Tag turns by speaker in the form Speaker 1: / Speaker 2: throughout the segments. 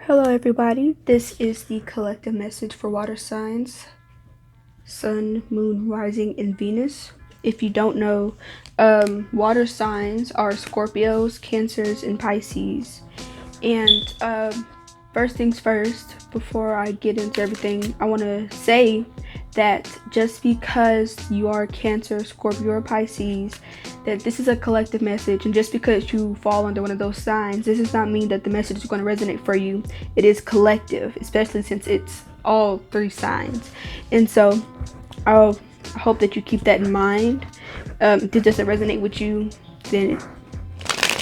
Speaker 1: Hello, everybody. This is the collective message for water signs Sun, Moon, Rising, and Venus. If you don't know, water signs are Scorpios, Cancers, and Pisces. And first things first, before I get into everything, I want to say that just because you are Cancer, Scorpio, or Pisces, that this is a collective message, and just because you fall under one of those signs, this does not mean that the message is going to resonate for you. It is collective, especially since it's all three signs. And so I hope that you keep that in mind. If it doesn't resonate with you, then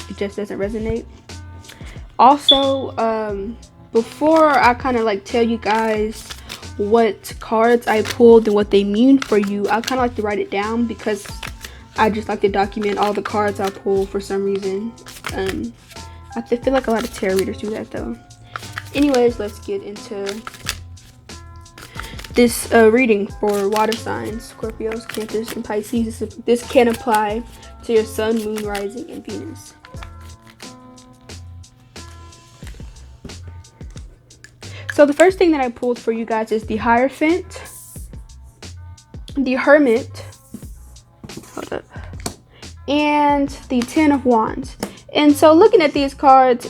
Speaker 1: it just doesn't resonate. Also, before I kind of like tell you guys what cards I pulled and what they mean for you, I kind of like to write it down because I just like to document all the cards I pull for some reason. I feel like a lot of tarot readers do that though. Anyways, let's get into this reading for water signs, Scorpios, Cancers, and Pisces. This can apply to your Sun, Moon, Rising, and Venus. So the first thing that I pulled for you guys is the Hierophant, the Hermit, hold up, and the Ten of Wands. And so looking at these cards,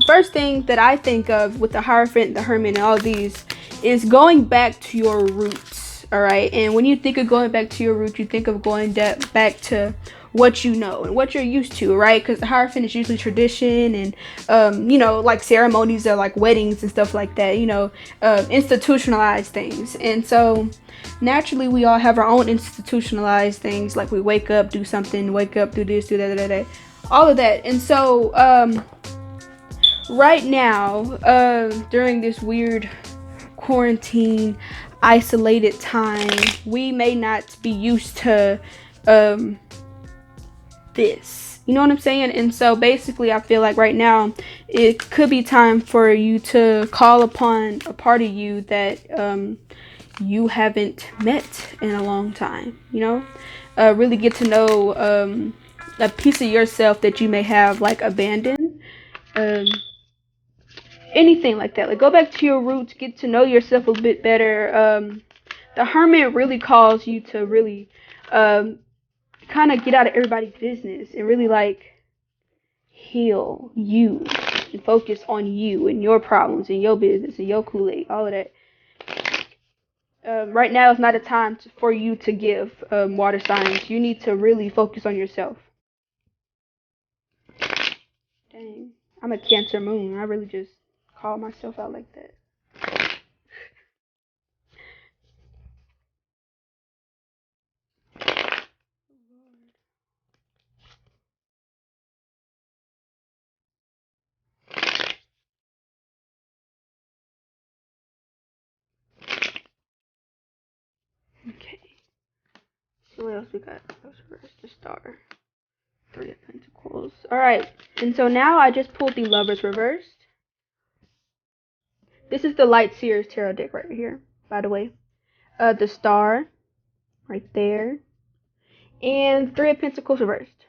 Speaker 1: first thing that I think of with the Hierophant, the Hermit, and all these is going back to your roots. All right, and when you think of going back to your roots, you think of going back to what you know and what you're used to, right? Because the Hierophant is usually tradition and like ceremonies or like weddings and stuff like that, institutionalized things. And so naturally we all have our own institutionalized things, like we wake up, do something, wake up, do this, do that, all of that. And so right now, during this weird quarantine isolated time, we may not be used to this, you know what I'm saying? And so basically I feel like right now it could be time for you to call upon a part of you that you haven't met in a long time, really get to know a piece of yourself that you may have like abandoned, um, anything like that. Like go back to your roots, get to know yourself a bit better. The Hermit really calls you to really kind of get out of everybody's business and really like heal you and focus on you and your problems and your business and your Kool-Aid, all of that. Right now is not a time for you to give water signs. You need to really focus on yourself. Dang, I'm a Cancer moon. I really just call myself out like that. Okay. So what else we got? Where's the star? Three of Pentacles. All right. And so now I just pulled the Lovers reversed. This is the Light Seer's tarot deck right here, by the way. The star right there, and Three of Pentacles reversed.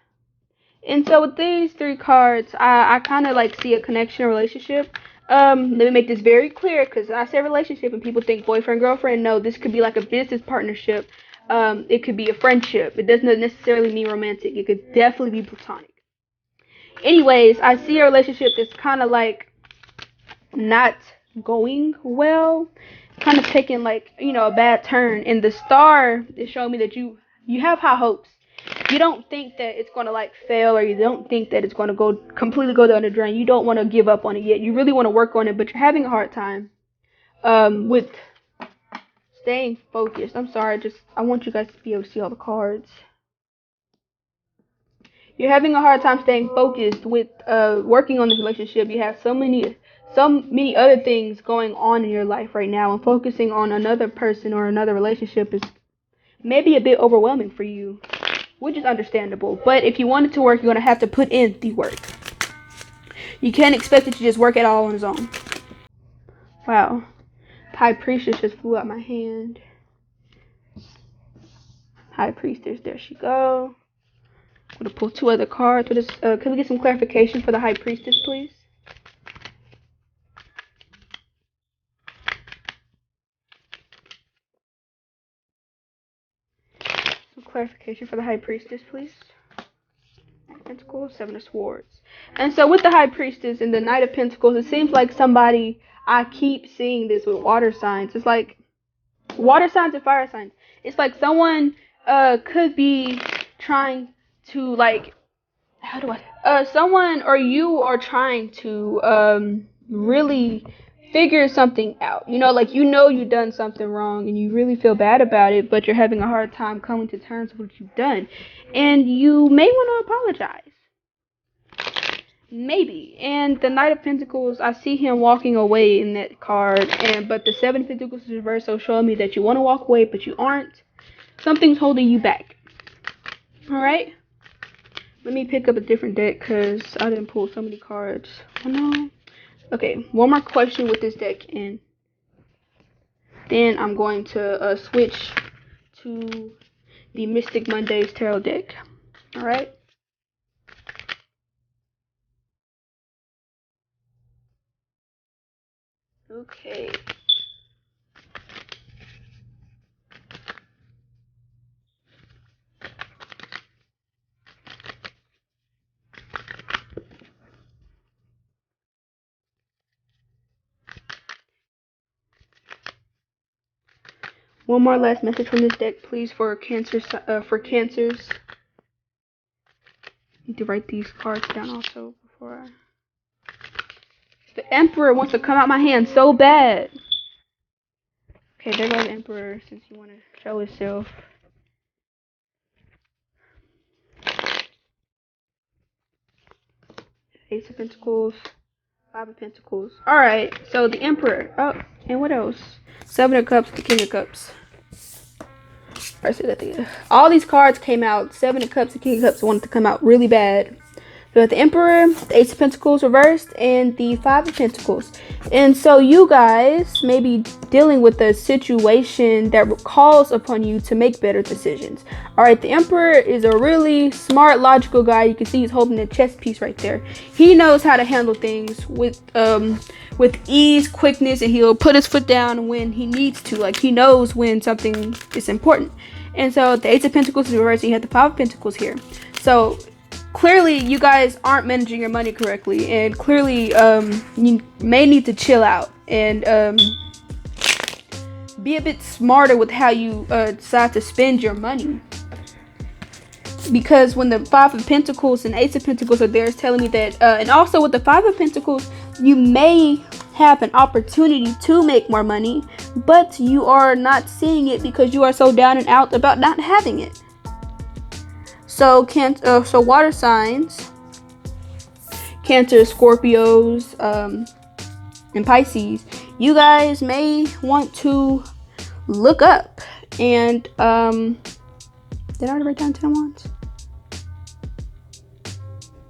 Speaker 1: And so with these three cards, I kind of like see a connection, a relationship. Let me make this very clear, because I say relationship and people think boyfriend, girlfriend. No, this could be like a business partnership. It could be a friendship. It doesn't necessarily mean romantic. It could definitely be platonic. Anyways, I see a relationship that's kind of like not going well, kind of taking like a bad turn. And the star is showing me that you have high hopes. You don't think that it's going to like fail, or you don't think that it's going to go completely go down the drain. You don't want to give up on it yet. You really want to work on it, but you're having a hard time with staying focused. I'm sorry, just I want you guys to be able to see all the cards. You're having a hard time staying focused with working on this relationship. You have so many other things going on in your life right now, and focusing on another person or another relationship is maybe a bit overwhelming for you, which is understandable. But if you want it to work, you're going to have to put in the work. You can't expect it to just work it all on its own. Wow. High Priestess just flew out my hand. High Priestess, there she go. I'm going to pull two other cards. Can we get some clarification for the High Priestess, please? clarification for the High Priestess, please. Pentacles, Seven of Swords. And so with the High Priestess and the Knight of Pentacles, it seems like somebody, I keep seeing this with water signs. It's like water signs and fire signs. It's like someone could be trying to like, how do I someone or you are trying to really figure something out. Like you've done something wrong and you really feel bad about it, but you're having a hard time coming to terms with what you've done. And you may want to apologize. Maybe. And the Knight of Pentacles, I see him walking away in that card, but the Seven of Pentacles is reversed, so showing me that you want to walk away, but you aren't. Something's holding you back. Alright? Let me pick up a different deck, because I didn't pull so many cards. Oh no. Okay, one more question with this deck, and then I'm going to switch to the Mystic Mondays Tarot deck. Alright? Okay. One more last message from this deck, please, for Cancers. Need to write these cards down also before I. The Emperor wants to come out my hand so bad. Okay, there goes the Emperor, since you want to show himself. Ace of Pentacles, Five of Pentacles. Alright, so the Emperor. Oh, and what else? Seven of Cups, the King of Cups. All these cards came out. Seven of Cups, the King of Cups wanted to come out really bad. So the Emperor, the Ace of Pentacles reversed, and the Five of Pentacles. And so you guys may be dealing with a situation that calls upon you to make better decisions. Alright, the Emperor is a really smart, logical guy. You can see he's holding a chess piece right there. He knows how to handle things with ease, quickness, and he'll put his foot down when he needs to. Like, he knows when something is important. And so the Ace of Pentacles is reversed, and you have the Five of Pentacles here. So clearly you guys aren't managing your money correctly, and clearly you may need to chill out and be a bit smarter with how you decide to spend your money. Because when the Five of Pentacles and Ace of Pentacles are there, it's telling me that and also with the Five of Pentacles, you may have an opportunity to make more money, but you are not seeing it because you are so down and out about not having it. So water signs, Cancer, Scorpios, and Pisces, you guys may want to look up. And did I already write down 10 of Wands?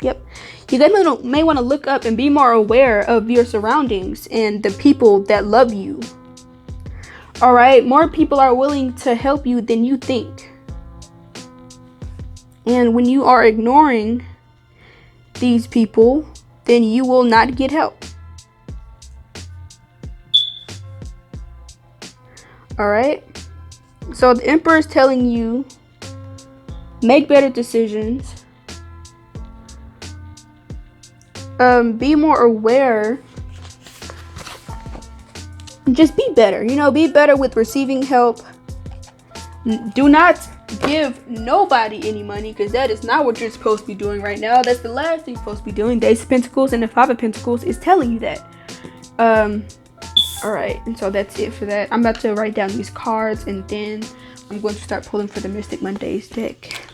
Speaker 1: Yep. You guys may want to look up and be more aware of your surroundings and the people that love you. Alright, more people are willing to help you than you think. And when you are ignoring these people, then you will not get help. Alright? So the Emperor is telling you, make better decisions. Be more aware. Just be better. Be better with receiving help. Do not give nobody any money, because that is not what you're supposed to be doing right now. That's the last thing you're supposed to be doing. The Ace of Pentacles and the Five of Pentacles is telling you that. Alright, and so that's it for that. I'm about to write down these cards, and then I'm going to start pulling for the Mystic Mondays deck.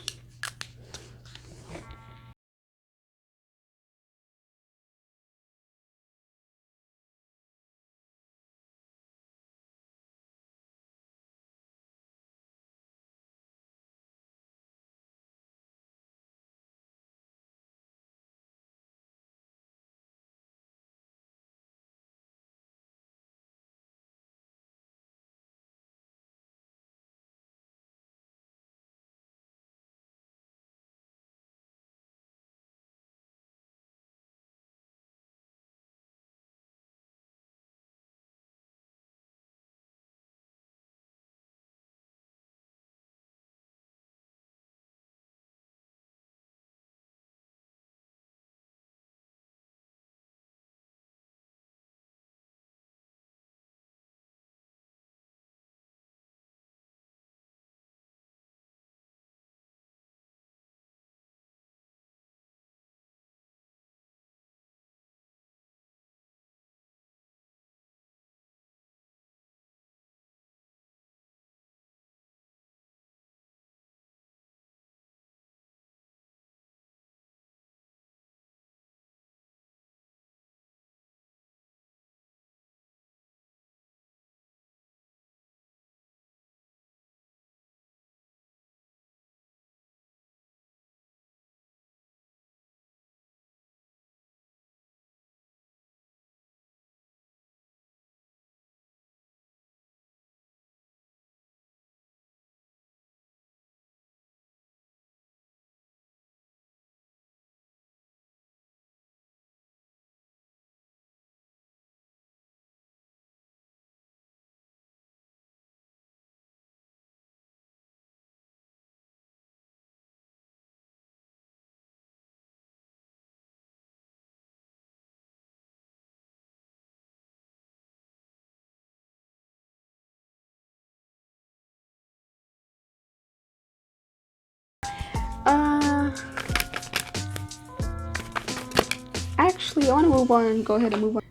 Speaker 1: Actually, I want to move on. Go ahead and move on.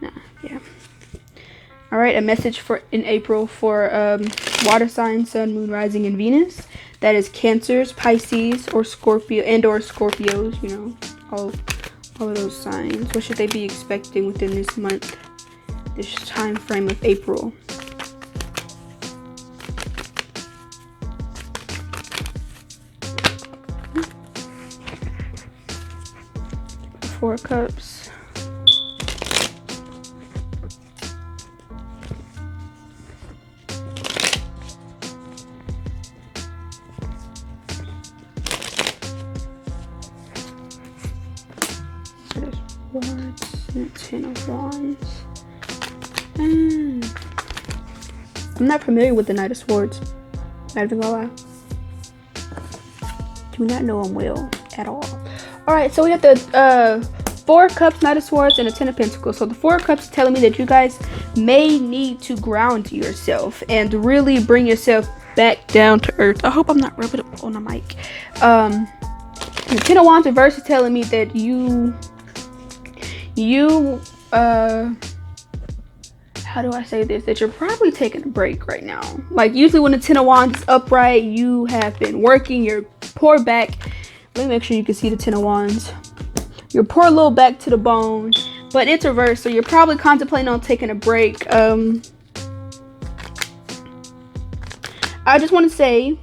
Speaker 1: Nah, yeah. All right, a message for in April for water signs, Sun, Moon, Rising, and Venus. That is Cancers, Pisces, or Scorpio, and/or Scorpios. You know, all of those signs. What should they be expecting within this month, this time frame of April? Four Cups. There's Swords and Ten of Wands. I'm not familiar with the Knight of Swords. Not even gonna lie. Do not know him well at all. Alright, so we have the Four Cups, Knight of Swords, and a Ten of Pentacles. So the Four Cups is telling me that you guys may need to ground yourself and really bring yourself back down to earth. I hope I'm not rubbing it on the mic. The Ten of Wands reverse is telling me that how do I say this? That you're probably taking a break right now. Like usually when the Ten of Wands is upright, you have been working your poor back. Let me make sure you can see the Ten of Wands. Your poor little back to the bone, but it's reversed, so you're probably contemplating on taking a break. I just want to say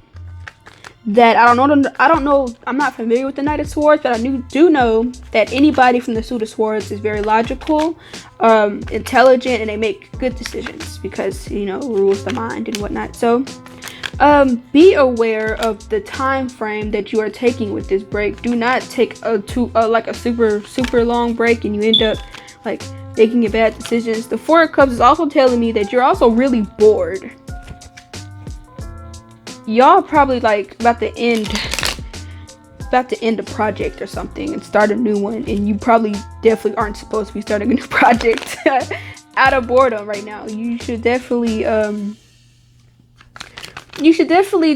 Speaker 1: that I don't know. I'm not familiar with the Knight of Swords, but I do know that anybody from the Suit of Swords is very logical, intelligent, and they make good decisions because, you know, rules the mind and whatnot. So be aware of the time frame that you are taking with this break. Do not take like a super long break and you end up like making bad decisions. The Four of Cups is also telling me that you're also really bored. Y'all probably like about to end a project or something and start a new one, and you probably definitely aren't supposed to be starting a new project out of boredom right now. You should definitely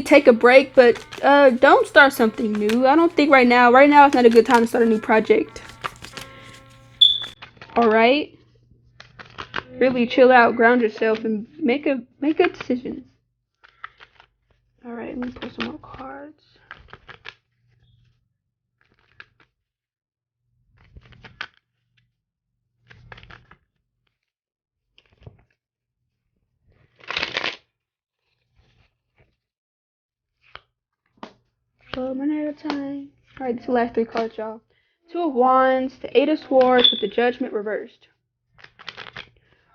Speaker 1: take a break, but don't start something new. I don't think right now it's not a good time to start a new project. All right, really chill out, ground yourself, and make good decisions. All right, let me pull some more cards. One at a time. Alright, this is the last three cards, y'all. Two of Wands, the Eight of Swords with the Judgment reversed.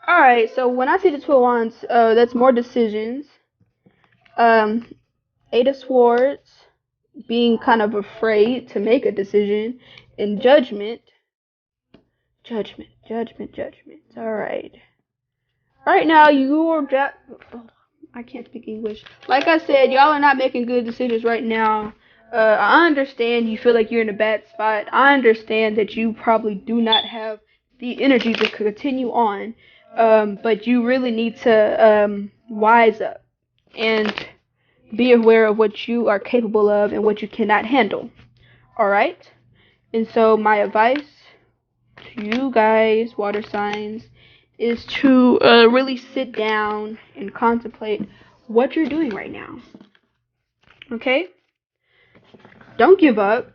Speaker 1: Alright, so when I see the Two of Wands, that's more decisions. Eight of Swords, being kind of afraid to make a decision. And Judgment. Judgment. Alright. Right now, I can't speak English. Like I said, y'all are not making good decisions right now. I understand you feel like you're in a bad spot. I understand that you probably do not have the energy to continue on. But you really need to wise up and be aware of what you are capable of and what you cannot handle. Alright? And so my advice to you guys, water signs, is to really sit down and contemplate what you're doing right now. Okay? Don't give up.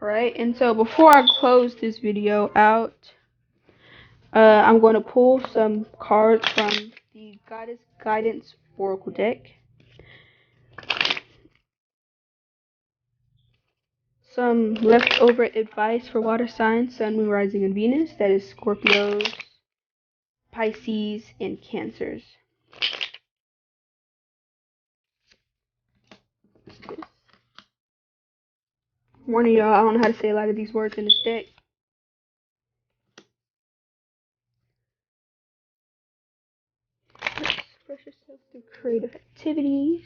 Speaker 1: Alright, and so before I close this video out, I'm going to pull some cards from the Goddess Guidance Oracle deck. Some leftover advice for water signs, Sun, Moon, Rising, and Venus. That is Scorpios, Pisces, and Cancers. Warning y'all, I don't know how to say a lot of these words in this deck. Express yourself through creative activities.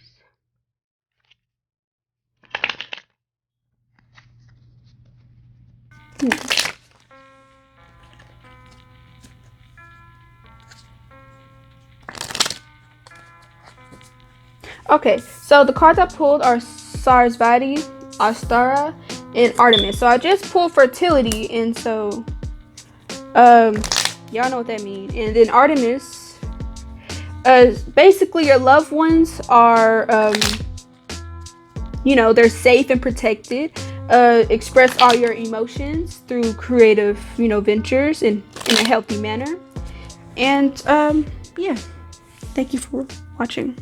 Speaker 1: Okay, So the cards I pulled are Sarasvati, Astara, and Artemis. So I just pulled fertility, and so y'all know what that means. And then Artemis, basically your loved ones are you know, they're safe and protected. Express all your emotions through creative, you know, ventures in a healthy manner. And yeah, thank you for watching.